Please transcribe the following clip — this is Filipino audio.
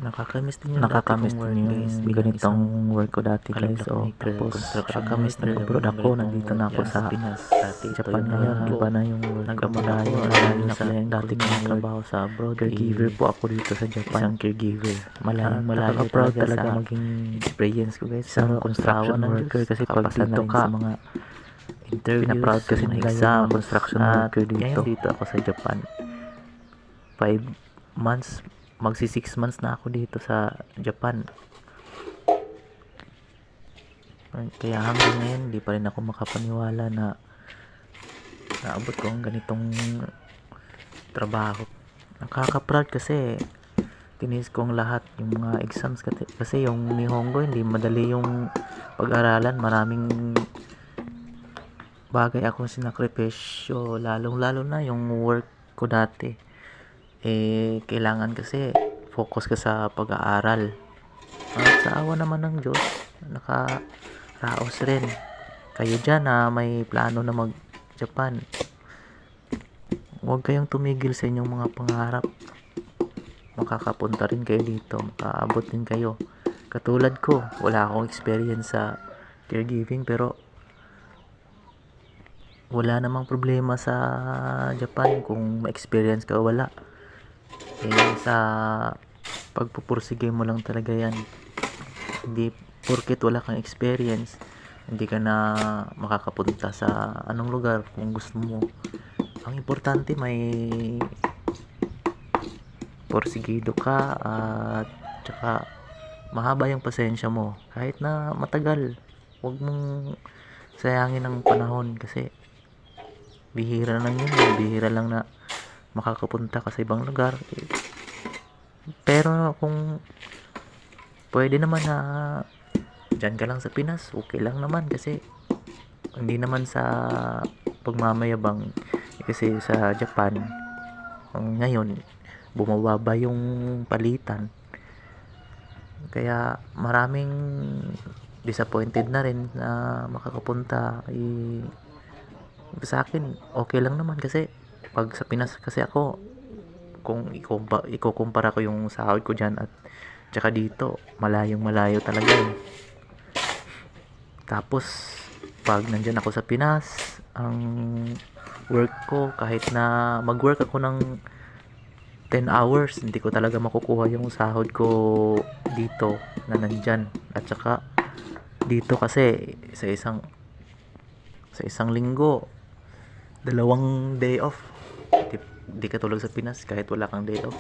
Nakakamiss din yung ganitong work ko dati guys. So, tapos nakakamiss nag-abroad ako. Nandito na ako sa Japan ngayon. Iba na yung work ko. Malayo sa dati kong trabaho sa abroad. Caregiver po ako dito sa Japan. Isang caregiver. Malayo proud talaga maging experience ko guys. Isang construction worker kasi pag dito ka sa mga interviews, pinaproud kasi ng exam, construction worker dito. Ngayon dito ako sa Japan. 5 months, magsi 6 months na ako dito sa Japan. Kaya hanggang ngayon, hindi pa rin ako makapaniwala na naabot ko ang ganitong trabaho. Nakaka-proud kasi tinis ko ang lahat, yung mga exams kasi yung Nihongo hindi madali yung pag-aralan. Maraming bagay akong sinakripisyo, lalong-lalo na yung work ko dati. Kailangan kasi focus ka sa pag-aaral. At sa awa naman ng Diyos, nakaraos rin. Kayo dyan na may plano na mag-Japan, huwag kayong tumigil sa inyong mga pangarap. Makakapunta rin kayo dito, makaabot din kayo. Katulad ko, wala akong experience sa caregiving, pero wala namang problema sa Japan kung ma-experience ka o wala. Sa pagpupursige mo lang talaga yan. Hindi porket wala kang experience, hindi ka na makakapunta sa anong lugar kung gusto mo. Ang importante may porsigido ka at tsaka mahaba yung pasensya mo. Kahit na matagal, huwag mong sayangin ang panahon kasi bihira lang yun. Bihira lang na makakapunta ka sa ibang lugar. Pero kung pwede naman na dyan ka lang sa Pinas, okay lang naman kasi hindi naman sa pagmamayabang. Kasi sa Japan ngayon bumababa yung palitan, kaya maraming disappointed na rin na makakapunta. Sa akin okay lang naman kasi pag sa Pinas kasi ako, kung ikukumpara ko yung sahod ko dyan at tsaka dito, malayong malayo talaga Tapos pag nandyan ako sa Pinas, ang work ko, kahit na mag-work ako ng 10 hours, hindi ko talaga makukuha yung sahod ko dito na nandyan. At saka dito kasi sa isang linggo, 2 day off. Di katulad sa Pinas, kahit wala kang day off,